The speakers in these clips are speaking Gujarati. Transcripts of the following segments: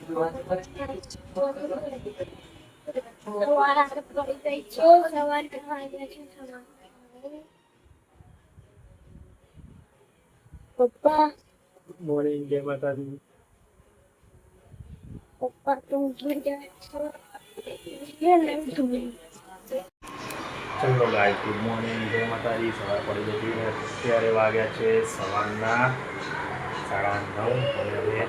પપ્પા મોર્નિંગ જય માતાજી. પપ્પા તો ચલો ગાઈસ, ગુડ મોર્નિંગ, જય માતાજી. સવાર પડી જતી અત્યારે વાગ્યા છે સવારના 9:30 અને હવે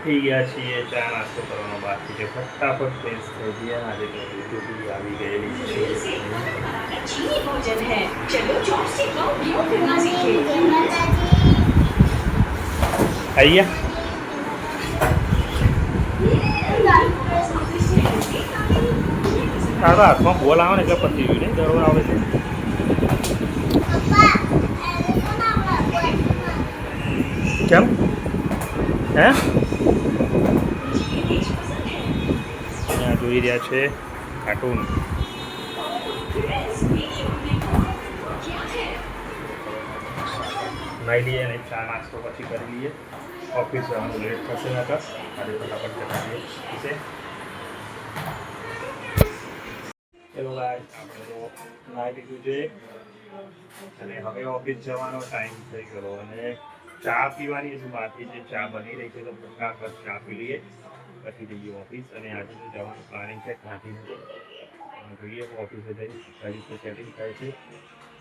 થઈ ગયા છીએ. ચા નાસ્તો કરવાનો બાકી છે. ફટાફટ ફ્રેશ થઈ ગયા. આજે તો ડ્યુટી આવી ગયેલી છે. આવી ગયા તારા હાથમાં બોલ આવે ને એટલે પતી ગયું ને જરૂર આવે છે. કેમ હે અહીંયા જોઈ રહ્યા છે કાર્ટૂન. નાઈ લઈએ અને ચા નાસ્તો પછી કરી લઈએ. ઓફિસ જવાનું લેટ થશે નકર આજે ફટાફટ જતા રહીએ ઓફિસે. ચલો ગાઈસ, આપણે તો નાઈ લીધું છે અને હવે ઓફિસ જવાનો ટાઈમ થઈ ગયો અને ચા પીવાની હજુ બાકી છે. ચા બની રહી છે તો ફટાફટ ચા પી લઈએ પછી જઈએ ઓફિસ. અને આજે તો જવાનું પ્લાનિંગ છે ગાંધીનગર. જોઈએ ઓફિસે જઈ કઈ રીતે સેટિંગ થાય છે.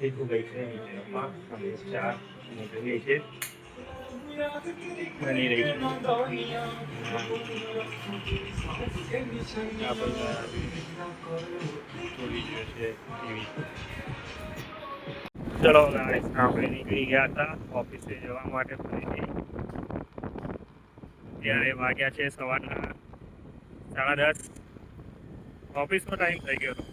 એ તો ગઈ છે નીચેમાં અને ચા નીકળી છે બની રહી છે. ચલો આપણે નીકળી ગયા હતા ઓફિસે જવા માટે ફરીથી. ત્યારે વાગ્યા છે સવારના 10:30. ઓફિસનો ટાઈમ થઈ ગયો હતો.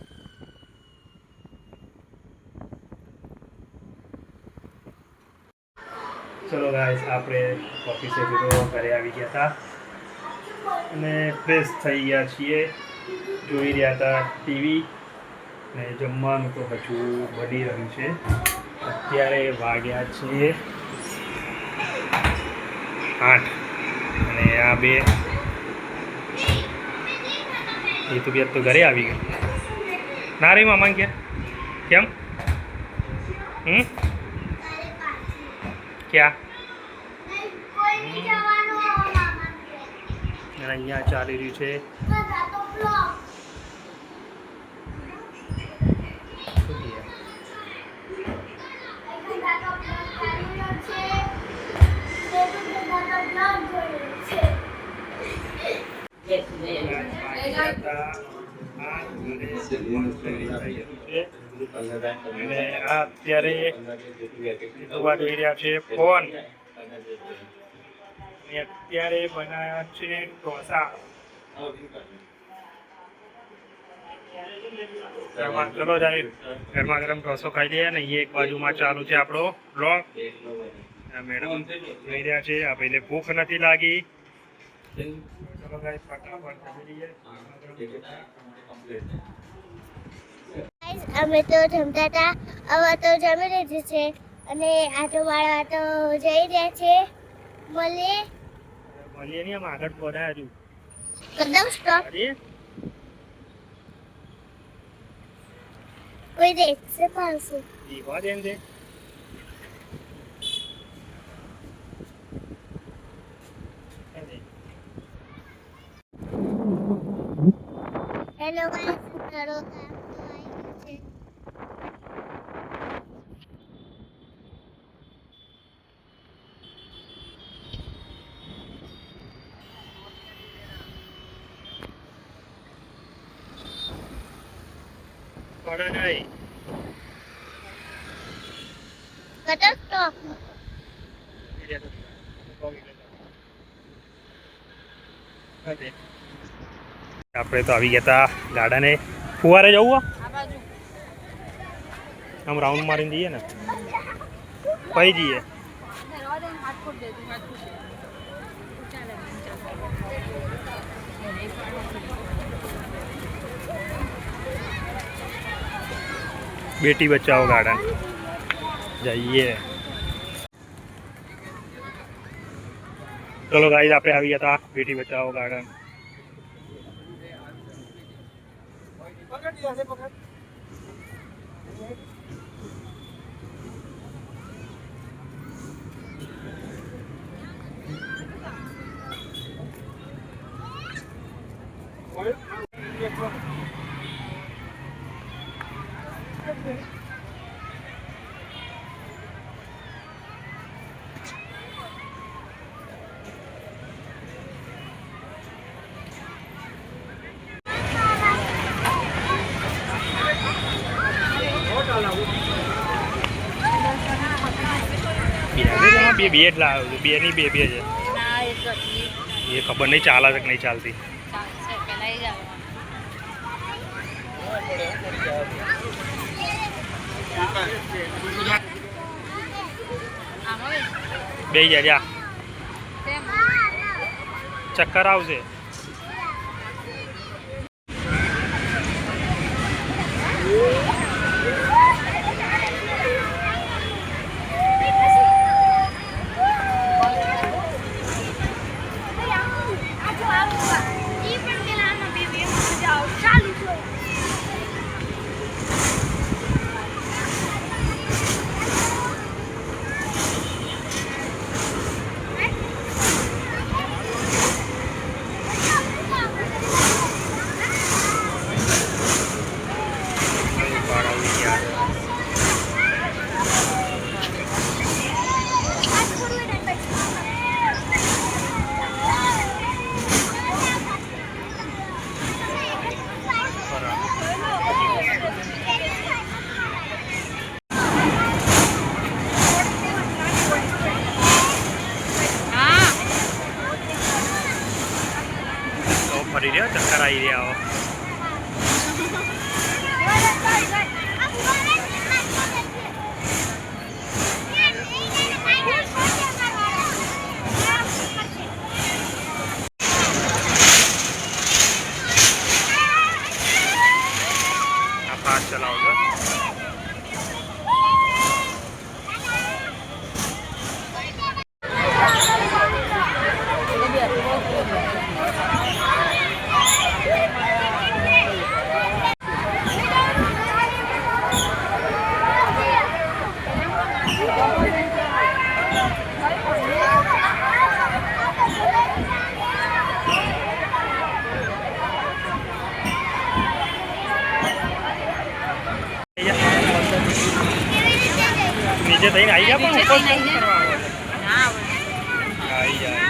ચલો ગાઈસ, આપણે ઓફિસેથી તો ઘરે આવી ગયા હતા અને ફ્રેશ થઈ ગયા છીએ. જોઈ રહ્યા હતા ટીવી અને જમવાનું તો હજુ બની રહ્યું છે. અત્યારે વાગ્યા છે 8 અને આ બે એ તો બે તો ઘરે આવી ગયા. ના રે મામા ગયા કેમ ક્યાં અહીંયા ચાલી રહ્યું છે અને આ અત્યારે જોવા જોઈ રહ્યા છે ફોન. અત્યારે બનાવ્યા છે ઢોસા. ચલો જાય ગરમા ગરમ ઢોસો ખાઈ લઈએ ને. એક બાજુમાં ચાલુ છે આપણો બ્લોગ. મેડમ જોઈ રહ્યા છે. આ ભાઈને ભૂખ નથી લાગી. ચલો ગાઈસ, ફટાફટ જમી લઈએ. અમે તો જમતા હતા, હવે તો જમી લીધું છે અને આટો મારવા તો જઈ રહ્યા છે. મળીએ નહીં, આમ આગળ પડાય હજુ કદમ સ્ટોપ કોઈ દેખશે પાછું દીવા દેન દે. હેલો ગાઈસ, કરો પડે નહીં કદમ સ્ટોપ આપણે તો આવી ગયા હતા ગાર્ડને. ફુવારે જવું આમ રાઉન્ડ મારીને જઈએ ને પછી જઈએ. बेटी बचाओ गार्डन जाइए. ચલો ગાઈસ આપણે આવી ગયા હતા બેટી બચાવો ગાર્ડન. બે જ લાવ્યો છું. બે ની બે છે. એ ખબર નહીં ચાલે છે કે નહીં ચાલતી. બે જા ચક્કર આવશે. ફરી રહ્યા ચક્કર આવી રહ્યા. આ ફાસ્ટ ચલાવો છો. નીચે થઈને આવી ગયા પણ ઉપર શું કરવા આવે છે? આવી જાય.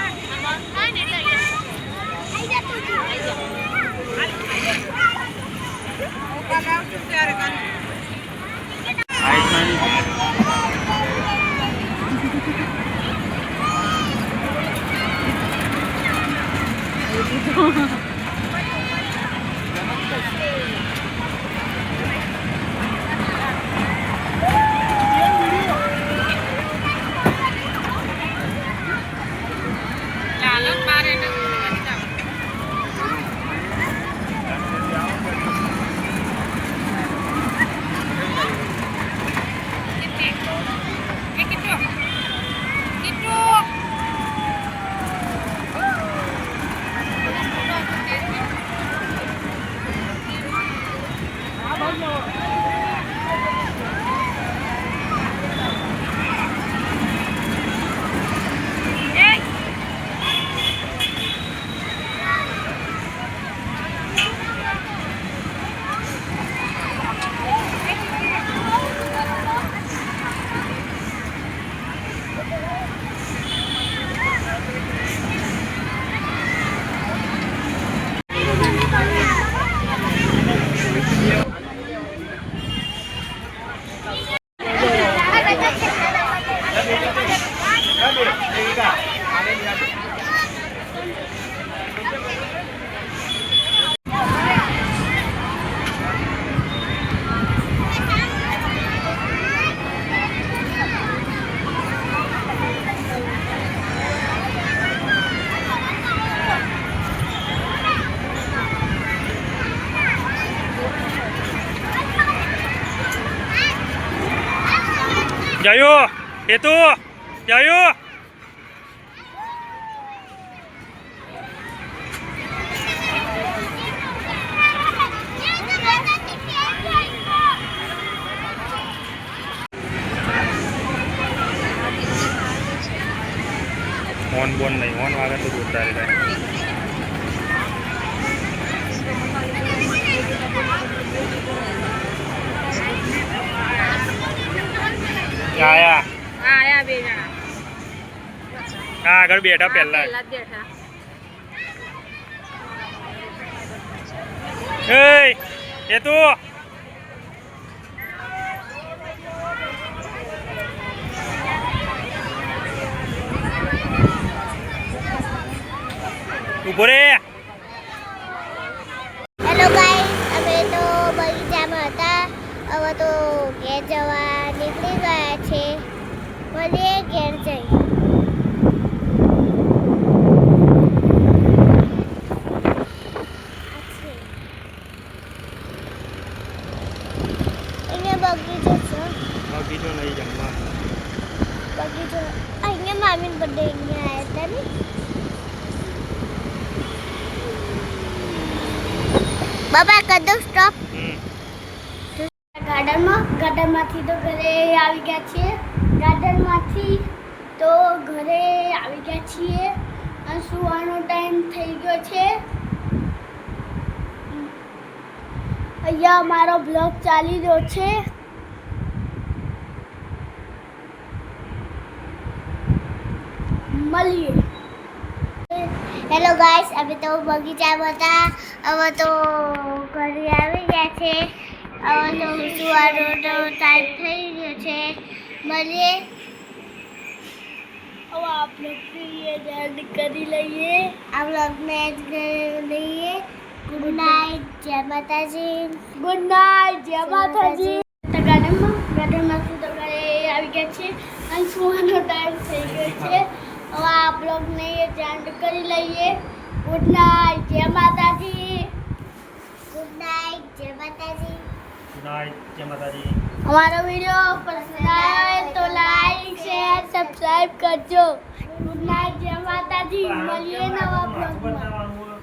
Jayu, itu, Jayu. હોર્ન બોન નહીં, હોર્ન વાગે તો જોરદાર થાય. આયા આયા બે જણા હા આગળ બેઠા પહેલા પહેલા જ બેઠા એ તું ઉભો રે. હેલો ગાઈસ, અમે તો બગીચામાં હતા, હવે તો ઘેર જવા નીકળી ગયા છે. મળીએ ઘેર જઈ. અહીંયા બગીચો છે. બગીચો નહીં જમવા. બગીચો અહીંયા મામીનો બર્થડે અહીંયા આવ્યા હતા ને. બાબા કર દો સ્ટોપ. ગાર્ડનમાંથી તો ઘરે આવી ગયા છીએ. ગાર્ડનમાંથી તો ઘરે આવી ગયા છીએ અને સુવાનો ટાઈમ થઈ ગયો છે. અહીંયા અમારો બ્લોગ ચાલી રહ્યો છે. મળીએ. હેલો ગાઈસ, અમે તો બગીચામાં હતા, હવે તો ઘરે આવી ગયા છે. હવે તો સુવાનો ટાઈમ થઈ ગયો છે. મળીએ. હવે આ બ્લોગને એન્ડ કરી લઈએ. આ બ્લોગને એન્ડ કરી લઈએ. ગુડ નાઇટ, જય માતાજી. ગુડ નાઇટ, જય માતાજી. ગાર્ડનમાંથી તો ઘરે આવી ગયા છે અને સુવાનો ટાઈમ થઈ ગયો છે. હવે આ બ્લોગને એન્ડ કરી લઈએ. ગુડ નાઇટ, જય માતાજી. ગુડ નાઇટ, જય માતાજી. ગુડ નાઇટ, જય માતાજી. અમારો વિડીયો પસંદ આવે તો લાઈક શેર સબસ્ક્રાઇબ કરજો. ગુડ નાઇટ, જય માતાજી. મળીએ નવા બ્લોગમાં.